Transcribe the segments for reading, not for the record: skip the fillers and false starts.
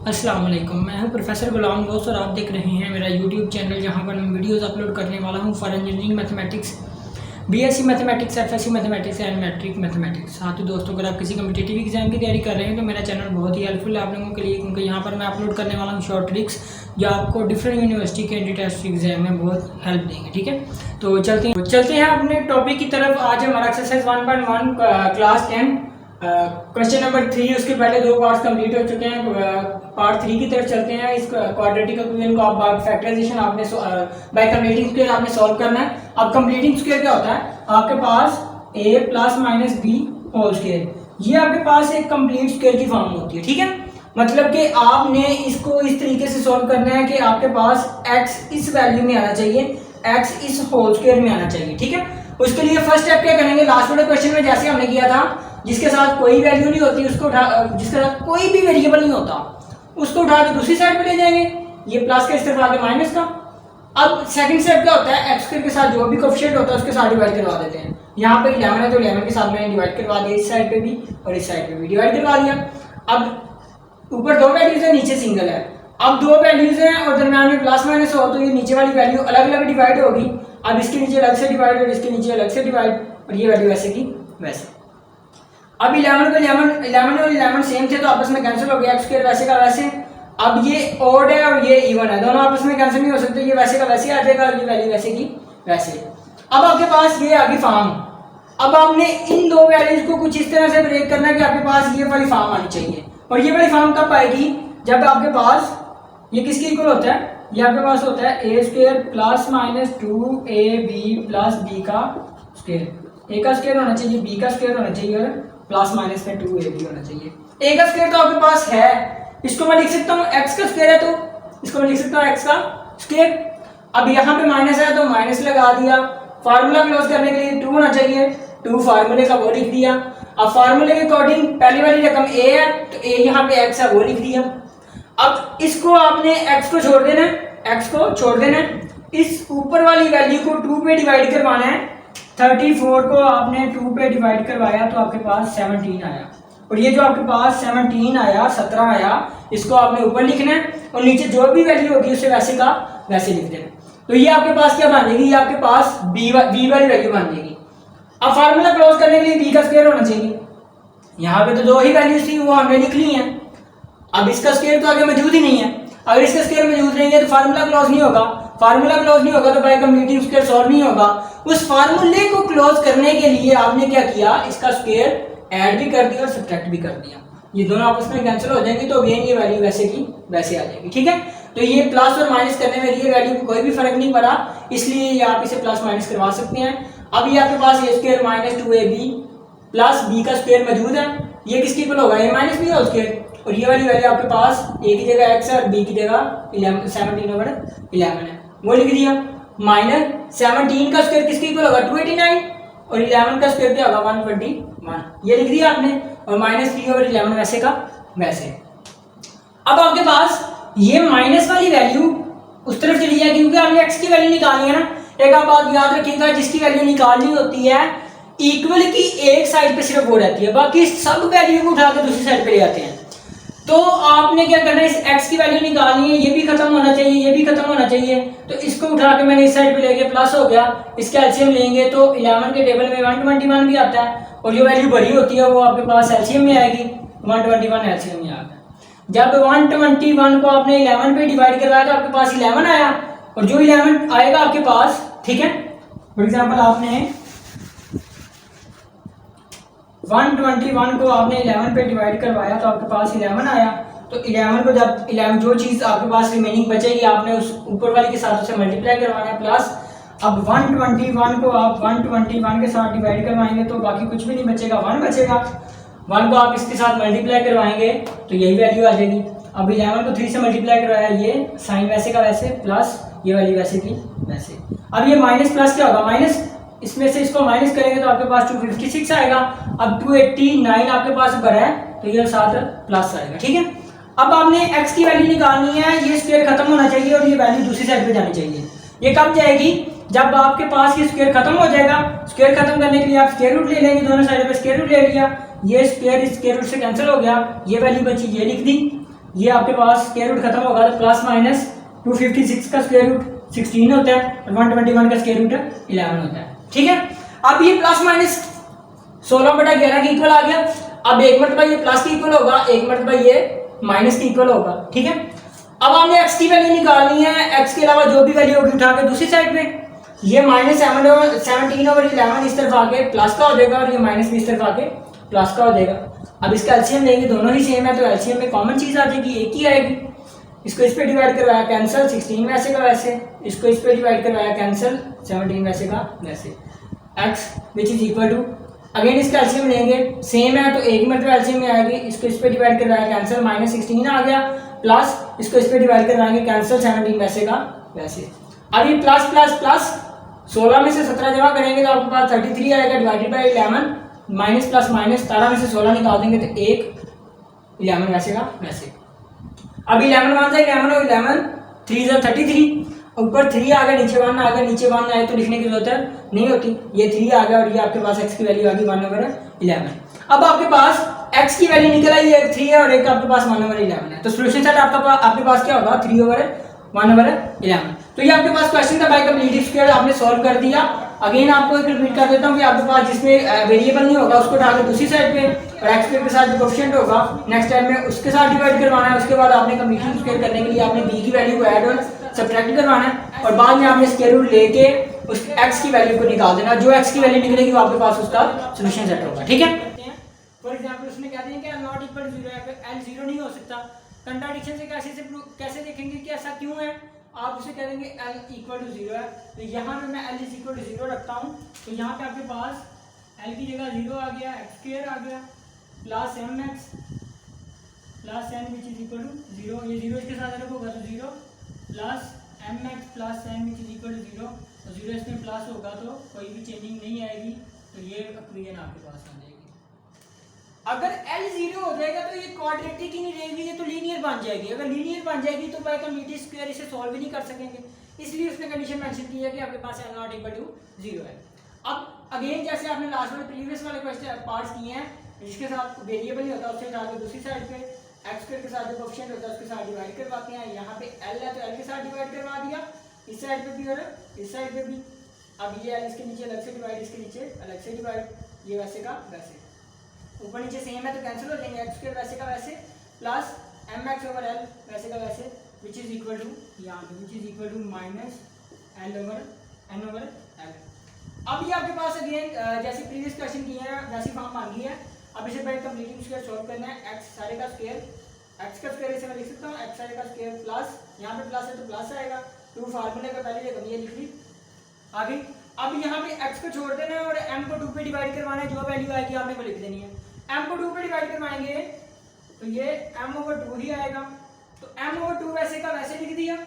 अस्सलाम वालेकुम। मैं हूं प्रोफेसर गुलाम गौस और आप देख रहे हैं मेरा यूट्यूब चैनल जहां पर मैं वीडियोस अपलोड करने वाला हूं for engineering mathematics, BSc mathematics, FSc mathematics and matric mathematics. साथ ही दोस्तों, अगर आप किसी कम्पिटिटिव एग्जाम की तैयारी कर रहे हैं तो मेरा चैनल बहुत ही हेल्पफुल है आप लोगों के लिए, क्योंकि यहाँ पर मैं अपलोड करने वाला हूँ शॉर्ट ट्रिक्स जो आपको डिफरेंट यूनिवर्सिटी के टेस्ट एग्जाम में बहुत हेल्प देंगे। ठीक है, तो चलते हैं अपने टॉपिक की तरफ। आज हमारा एक्सरसाइज 1.1 क्लास 10 क्वेश्चन नंबर 3, उसके पहले दो पार्ट्स कंप्लीट हो चुके हैं। पार्ट 3 की तरफ चलते हैं। इस क्वाड्रेटिक इक्वेशन को आप बाय फैक्टराइजेशन आपने बाय कंप्लीटिंग स्क्वायर आपने सॉल्व करना है। अब कंप्लीटिंग स्क्वायर क्या होता है? आपके पास a plus minus B whole square, ये आपके पास एक कंप्लीट स्क्वायर की फॉर्म होती है। ठीक है, मतलब कि आपने इसको इस तरीके से सॉल्व करना है कि आपके पास x इस वैल्यू में आना चाहिए, x इस होल स्क्वायर में आना चाहिए। ठीक है, उसके लिए फर्स्ट स्टेप क्या करेंगे? लास्ट वाले क्वेश्चन में जैसे हमने किया था, जिसके साथ कोई वैल्यू नहीं होती उसको जिसके साथ कोई भी वेरिएबल नहीं होता उसको उठा के दूसरी साइड पे ले जाएंगे। ये प्लस का इस तरफ आगे माइनस का। अब सेकंड स्टेप क्या होता है? एक्स स्क्वायर के साथ जो भी कोएफिशिएंट होता है उसके साथ डिवाइड करवा देते हैं। यहाँ पे 11 है तो 11 के साथ मैंने डिवाइड करवा दिया, इस साइड पे भी और इस साइड पे भी डिवाइड करवा दिया। अब ऊपर दो वैल्यूज है, नीचे सिंगल है। अब दो वैल्यूज हैं और दरम्यान में प्लस माइनस हो तो ये नीचे वाली वैल्यू अलग अलग डिवाइड होगी। अब इसके नीचे अलग से डिवाइड और इसके नीचे अलग से डिवाइड, और ये वैल्यू वैसे की वैसे। अब 11 को 11 और 11 सेम थे तो आपस में कैंसिल हो गया, एक्स स्क्वायर वैसे का वैसे। अब ये ऑड है और ये इवन है, दोनों आपस में कैंसिल नहीं हो सकते, ये वैसे का वैसे आ जाएगा और ये वैल्यू वैसे की वैसे। अब आपके पास ये आ गई फॉर्म। अब आपने इन दो वैल्यूज को कुछ इस तरह से ब्रेक करना है कि आपके पास ये वाली फॉर्म आनी चाहिए। और ये वाली फॉर्म कब आएगी? जब आपके पास ये किसके इक्वल होता है? ये आपके पास होता है A square plus minus 2ab plus B का स्क्वायर। ए का स्क्वायर होना चाहिए, बी का स्क्वायर होना चाहिए और प्लस माइनस में 2ab होना चाहिए। ए का स्क्वायर तो आपके पास है, इसको मैं लिख सकता हूँ एक्स का स्क्वायर है तो इसको मैं लिख सकता हूँ एक्स का स्क्वायर। अब यहाँ पे माइनस है तो माइनस लगा दिया। फार्मूला क्लोज करने के लिए 2 होना चाहिए, 2 फार्मूले का वो लिख दिया। अब फार्मूले के अकॉर्डिंग पहली वाली रकम a है तो a यहाँ पे x है वो लिख दिया। अब इसको आपने x को छोड़ देना है, x को छोड़ देना है। इस ऊपर वाली वैल्यू को 2 पे डिवाइड करवाना है। 34 को आपने 2 पे डिवाइड करवाया तो आपके पास 17 आया, और ये जो आपके पास 17 आया, 17 आया, इसको आपने ऊपर लिखना है और नीचे जो भी वैल्यू होगी उसे वैसे का वैसे लिख देना। तो ये आपके पास क्या बन जाएगी? ये आपके पास b वाली वैल्यू बन जाएगी। अब फार्मूला क्लोज करने के लिए b का स्क्वायर होना चाहिए। यहाँ पे तो दो ही वैल्यूज थी वो हमने लिख ली हैं। अब इसका स्क्वायर तो आगे मौजूद ही नहीं है। अगर इसका स्क्वायर मौजूद नहीं है तो फार्मूला क्लोज नहीं होगा। फार्मूला क्लोज नहीं होगा तो बाय कंप्लीटिंग स्क्वायर सॉल्व नहीं होगा। उस फार्मूले को क्लोज करने के लिए आपने क्या किया? इसका स्क्वायर ऐड भी कर दिया और सब्ट्रैक्ट भी कर दिया। ये दोनों आपस में कैंसिल हो जाएंगे तो अगेन ये वैल्यू वैसे की वैसे आ जाएगी। ठीक है, तो ये प्लस और माइनस करने में ये वैल्यू को कोई भी फर्क नहीं पड़ा, इसलिए ये आप इसे प्लस माइनस करवा सकते हैं। अब ये आपके पास A square minus 2ab plus B का स्क्वायर मौजूद है, ये किसकी इक्वल होगा? A minus B whole square. और ये वाली वैल्यू आपके पास ए की जगह x है और बी की जगह 17/11 है, वो लिख दिया। माइनस 17 का स्क्वायर किसकी इक्वल होगा? 289, और 11 का स्क्वायर क्या होगा? 121, ये लिख दिया आपने। और माइनस 3/11 वैसे का वैसे। अब आपके पास ये माइनस वाली वैल्यू उस तरफ चली जाएगी क्योंकि आपने x की वैल्यू निकालनी है ना। एक आप बात याद रखिएगा, जिसकी वैल्यू निकालनी होती है इक्वल की एक साइड पे सिर्फ वो रहती है, बाकी सब वैल्यू को उठा के दूसरी साइड पे ले आते हैं। तो आपने क्या करना है? इस x की वैल्यू निकालनी है, ये भी खत्म होना चाहिए, ये भी खत्म होना चाहिए। तो इसको उठा के मैंने इस साइड पे ले गया, प्लस हो गया। इसका एलसीएम लेंगे तो 11 के टेबल में 121 भी आता है, और जो वैल्यू बड़ी होती है वो आपके पास एलसीएम में आएगी। 121 एलसीएम में आ गया। जब 121 को आपने 11 पे डिवाइड करवाया तो आपके पास 11 आया, और जो 11 आएगा आपके पास, ठीक है, फॉर एग्जाम्पल आपने 121 को आपने 11 पे डिवाइड करवाया तो आपके पास 11 आया। तो 11 को जब 11 जो चीज़ आपके पास रिमेनिंग बचेगी आपने उस ऊपर वाले के साथ उसे मल्टीप्लाई करवाना है प्लस। अब 121 को आप 121 के साथ डिवाइड करवाएंगे तो बाकी कुछ भी नहीं बचेगा, 1 बचेगा। 1 को आप इसके साथ मल्टीप्लाई करवाएंगे तो यही वैल्यू आ जाएगी। अब 11 को 3 से मल्टीप्लाई करवाया, ये साइन वैसे का वैसे प्लस ये वैल्यू वैसे की वैसे। अब ये माइनस प्लस क्या होगा? माइनस, इसमें से इसको माइनस करेंगे तो आपके पास 256 आएगा। अब 289 आपके पास बड़ा है तो ये साथ प्लस आएगा। ठीक है, अब आपने x की वैल्यू निकालनी है, ये स्क्वायर खत्म होना चाहिए और ये वैल्यू दूसरी साइड पे जानी चाहिए। ये कब जाएगी? जब आपके पास ये स्क्वायर खत्म हो जाएगा। स्क्वायर खत्म करने के लिए आप स्क्वायर रूट ले लेंगे, दोनों साइड पे स्क्वायर रूट ले लिया, ये स्क्वायर इस स्क्वायर रूट से कैंसिल हो गया, ये वैल्यू बची, ये लिख दी। ये आपके पास स्क्वायर रूट खत्म होगा तो प्लस माइनस 256 का स्क्वायर रूट 16 होता है और 121 का स्क्वायर रूट 11 होता है। ठीक है, अब ये प्लस माइनस 16/11 के इक्वल आ गया। अब एक मरतबा ये प्लस के इक्वल होगा, एक मरतबा ये माइनस के इक्वल होगा। ठीक है, अब हमने x की वैल्यू निकालनी है, x के अलावा जो भी वैल्यू होगी उठा के दूसरी साइड पे, ये -17/11 इस तरफ आके प्लस का हो जाएगा और ये माइनस भी इस तरफ आके प्लस का हो जाएगा। अब इसका एलसीएम लेंगे, दोनों ही सेम है तो एलसीएम में कॉमन चीज आ जाएगी, एक ही आएगी। इसको इस पे डिवाइड करवाया कैंसिल, 16 वैसे का वैसे, इसको इस पे डिवाइड करवाया कैंसिल, 17 वैसे का वैसे, x which is equal to, again इसका एलसीएम लेंगे, सेम है तो एक मरतबा एलसीएम में आएगी, इसको इस पे डिवाइड करवाया कैंसिल, -16 आ गया, प्लस इसको इस पे डिवाइड करवाएंगे कैंसिल, 17 वैसे का वैसे। अब ये प्लस प्लस प्लस 16 में से 17 जमा करेंगे तो आपके पास 33 आएगा divided by 11, minus plus minus 17 में से 16 निकाल देंगे तो 1, 11 वैसे का वैसे। अब 11 वन से 11 और 11 3 से 33, ऊपर 3 आ गया, नीचे 1 आ गया, नीचे 1 आए तो लिखने की जरूरत नहीं होती, ये 3 आ गया और ये आपके पास x की वैल्यू आ गई 1/11। अब आपके पास x की वैल्यू निकल आई, एक 3 है और एक आपके पास 1/11 है, तो सॉल्यूशन सेट आपके पास क्या होगा 3/1/11। तो ये आपके पास क्वेश्चन था बाय कंप्लीट स्क्वायर, आपने सॉल्व कर दिया। अगेन आपको एक रिपीट कर देता हूँ कि आपके पास जिसमें वेरिएबल नहीं होगा उसको उठा के दूसरी साइड पे और एक्स के साथ जो कोएफिशिएंट होगा नेक्स्ट टाइम में उसके साथ डिवाइड करवाना है। उसके बाद आपने कंप्लीशन स्क्वायर करने के लिए आपने b की वैल्यू को ऐड और सब्ट्रैक्ट करवाना है और बाद में आपने स्क्वायर रूट लेके उस x की वैल्यू को निकाल देना, जो x की वैल्यू निकलेगी वो आपके पास उसका सॉल्यूशन सेट होगा। ठीक है, फॉर एग्जांपल उसने कहते हैं कि l नॉट इक्वल टू 0 है, l 0 नहीं हो सकता, कंट्राडिक्शन से कैसे देखेंगे कि ऐसा क्यों है, आप उसे कह देंगे l इक्वल टू 0 है, तो यहाँ पे मैं l इज इक्वल टू 0 रखता हूँ, तो यहाँ पे आपके पास l की जगह 0 आ गया, x स्क्वायर आ गया plus mx plus n which is equal to 0, ये 0 इसके साथ अलग होगा तो 0 plus mx plus n which is equal to 0, तो 0 इसमें प्लस होगा तो कोई भी चेंजिंग नहीं आएगी, तो ये इक्वेशन आपके पास आ जाएगी। अगर l 0 हो जाएगा तो ये क्वाड्रेटिक ही नहीं रहेगी, ये तो लीनियर बन जाएगी। अगर लीनियर बन जाएगी तो बाय कंप्लीट स्क्वायर इसे सॉल्व भी नहीं कर सकेंगे, इसलिए उसने कंडीशन मेंशन की है कि आपके पास l नॉट इक्वल टू 0 है। अब अगेन जैसे आपने लास्ट वाले प्रीवियस वाले क्वेश्चन पार्ट्स किए हैं जिसके साथ वेरिएबल नहीं होता उससे उठा के दूसरी साइड पे x स्क्वायर के साथ जो कोएफिशिएंट होता है उसके साथ डिवाइड करवाते हैं। यहाँ पे l है तो l के साथ डिवाइड करवा दिया, इस साइड पे भी और इस साइड पे भी। अब ये l इसके नीचे अलग से डिवाइड, इसके नीचे अलग से डिवाइड, ये वैसे का वैसे, ऊपर नीचे सेम है तो कैंसिल हो जाएंगे, x स्क्वायर वैसे का वैसे प्लस mx ओवर l वैसे का वैसे विच इज इक्वल टू यहाँ पे which is equal to minus l over n over l। अब ये आपके पास अगेन जैसे प्रीवियस क्वेश्चन किए हैं वैसी फॉर्म मांगी है। अब इसे पहले कंप्लीटिंग स्क्वायर सॉल्व करना है, x सारे का स्क्वायर, x का स्क्वायर इसे मैं लिख सकता हूँ x सारे का स्क्वायर प्लस यहाँ पे प्लस है तो प्लस आएगा, 2 फार्मूले का पहले रकम ये लिख ली आगे। अब यहाँ पे x को छोड़ देना है और m को 2 पे डिवाइड करवाना है, जो वैल्यू आएगी आपने वो लिख देनी है। m को 2 पे डिवाइड करवाएंगे तो ये m ओवर 2 ही आएगा, तो m ओवर 2 वैसे का वैसे लिख दिया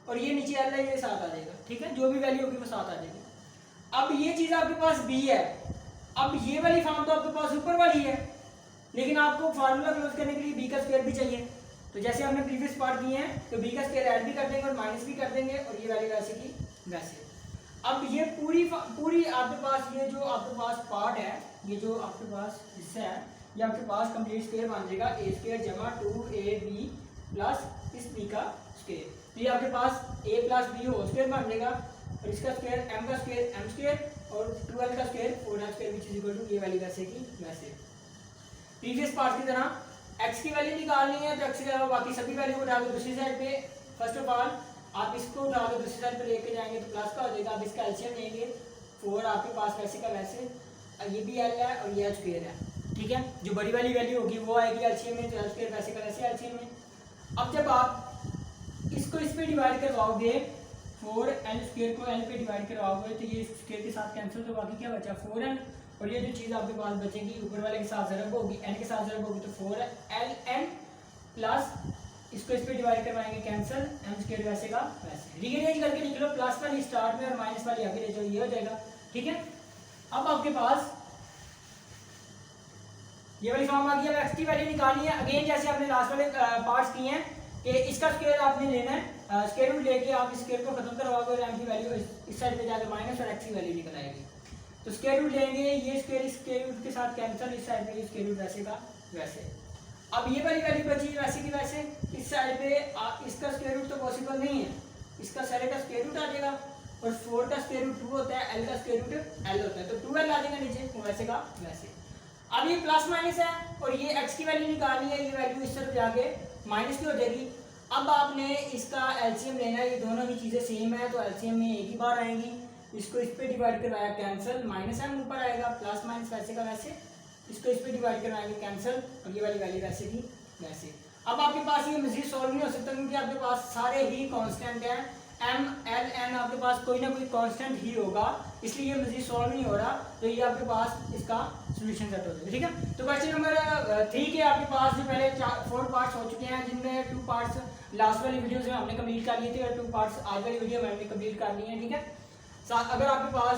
और ये नीचे l है ये साथ आ जाएगा। ठीक है, जो भी वैल्यू होगी वो साथ आ जाएगी। अब ये चीज आपके पास b है, अब ये वाली फॉर्म तो आपके पास ऊपर वाली है लेकिन आपको फार्मूला क्लोज करने के लिए b का स्क्वायर भी चाहिए, तो जैसे हमने प्रीवियस पार्ट किए हैं तो b का स्क्वायर ऐड भी कर देंगे और माइनस भी कर देंगे और ये वैल्यू वैसे की वैसे। अब ये पूरी आपके पास ये जो आपके पास पार्ट है, ये जो आपके पास हिस्सा है, ये आपके पास कंप्लीट स्क्वायर बन जाएगा a स्क्वायर जमा 2ab प्लस इस b का स्क्वायर, तो ये आपके पास a plus b whole square बन जाएगा और इसका स्क्वायर m का स्क्वायर m स्क्वायर और 2l का square 4l square which is equal to ये वैल्यू वैसे की वैसे। प्रीवियस पार्ट की तरह x की वैल्यू निकालनी है तो x के अलावा बाकी सभी वैल्यू को उठा के दूसरी साइड पे फर्स्ट ऑफ ऑल आप इसको उठा के दूसरी साइड पे लेके जाएंगे तो प्लस का हो जाएगा। अब इसका एलसीएम लेंगे 4 आपके पास वैसे का वैसे, ये भी l है और ये स्क्वायर है। ठीक है, जो बड़ी वाली वैल्यू होगी वो आएगी एलसीएम में, तो l स्क्वायर वैसे का वैसे एलसीएम में। अब जब आप इसको इस पे डिवाइड करवाओगे 4l स्क्वायर को l पे डिवाइड करवाओगे तो ये स्क्वायर के साथ कैंसिल, तो बाकी क्या बचा 4l और ये जो चीज़ आपके पास बचेगी ऊपर वाले के साथ ज़रब होगी, n के साथ ज़रब होगी तो 4ln प्लस इसको इस पे डिवाइड करवाएंगे कैंसिल, m स्क्वायर वैसे का वैसे। रीअरेंज करके लिख लो, प्लस वाली स्टार्ट में और माइनस वाली आगे ले जाओ, ये हो जाएगा। ठीक है, अब आपके पास ये वाली फॉर्म आ गई। अब x की वैल्यू निकालनी है, अगेन जैसे आपने लास्ट वाले पार्ट्स किए हैं कि इसका स्क्वायर आपने लेना है, स्क्वायर रूट लेके आप इस स्क्वायर को खत्म करवाओगे और m की वैल्यू इस साइड पे जाकर माइनस और x की वैल्यू निकल आएगी। तो स्क्वायर रूट लेंगे, ये स्क्वायर रूट के साथ कैंसिल, इस साइड पे स्क्वायर रूट वैसे का वैसे। अब ये वाली वैल्यू बची वैसे की वैसे, साइड पे इसका स्क्वायर रूट तो पॉसिबल नहीं है, इसका सारे का स्क्वायर रूट आ जाएगा और 4 का स्क्वायर रूट 2 होता है, एल का स्क्वायर रूट एल होता है, तो 2l आ जाएगा नीचे वैसे का वैसे। अब ये प्लस माइनस है और ये x की वैल्यू निकालनी है, ये वैल्यू इस तरफ जाके माइनस की हो जाएगी। अब आपने इसका एलसीएम लेना है, ये दोनों ही चीज़ें सेम है तो एलसीएम में एक ही बार आएंगी, इसको इस पे डिवाइड करवाया कैंसिल, माइनस m ऊपर आएगा, प्लस माइनस वैसे का वैसे, इसको इस पे डिवाइड करवाएंगे कैंसिल और ये वाली वैल्यू वैसे की वैसे। अब आपके पास ये मजीद सॉल्व नहीं हो सकता क्योंकि आपके पास सारे ही कांस्टेंट हैं, m l n आपके पास कोई ना कोई कांस्टेंट ही होगा, इसलिए ये मजीद सॉल्व नहीं हो रहा, तो ये आपके पास इसका सोल्यूशन सेट हो जाएगा। ठीक है, तो क्वेश्चन नंबर 3 के आपके पास जो पहले 4 पार्ट्स हो चुके हैं, जिनमें 2 पार्ट्स लास्ट वाली वीडियोस में हमने कंप्लीट कर लिए थे और 2 पार्ट्स आज वाली वीडियो में हमने कंप्लीट कर लिए हैं। ठीक है, अगर आपके पास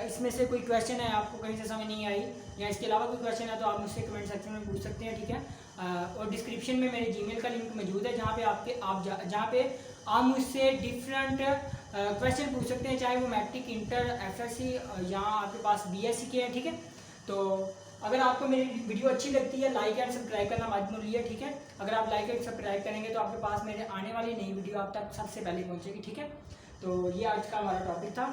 इसमें से कोई क्वेश्चन है, आपको कहीं से समझ नहीं आई या इसके अलावा कोई क्वेश्चन है तो आप मुझसे कमेंट सेक्शन में पूछ सकते हैं। ठीक है, और डिस्क्रिप्शन में मेरे जीमेल का लिंक मौजूद है जहाँ पे जहाँ पे आप मुझसे डिफरेंट क्वेश्चन पूछ सकते हैं, चाहे वो मैट्रिक, इंटर, एफएससी या आपके पास बीएससी के हैं। ठीक है, तो अगर आपको मेरी वीडियो अच्छी लगती है लाइक एंड सब्सक्राइब करना मत भूलिए। ठीक है, अगर आप लाइक एंड सब्सक्राइब करेंगे तो आपके पास मेरे आने वाली नई वीडियो आप तक सबसे पहले पहुँचेगी। ठीक है, तो ये आज का हमारा टॉपिक था।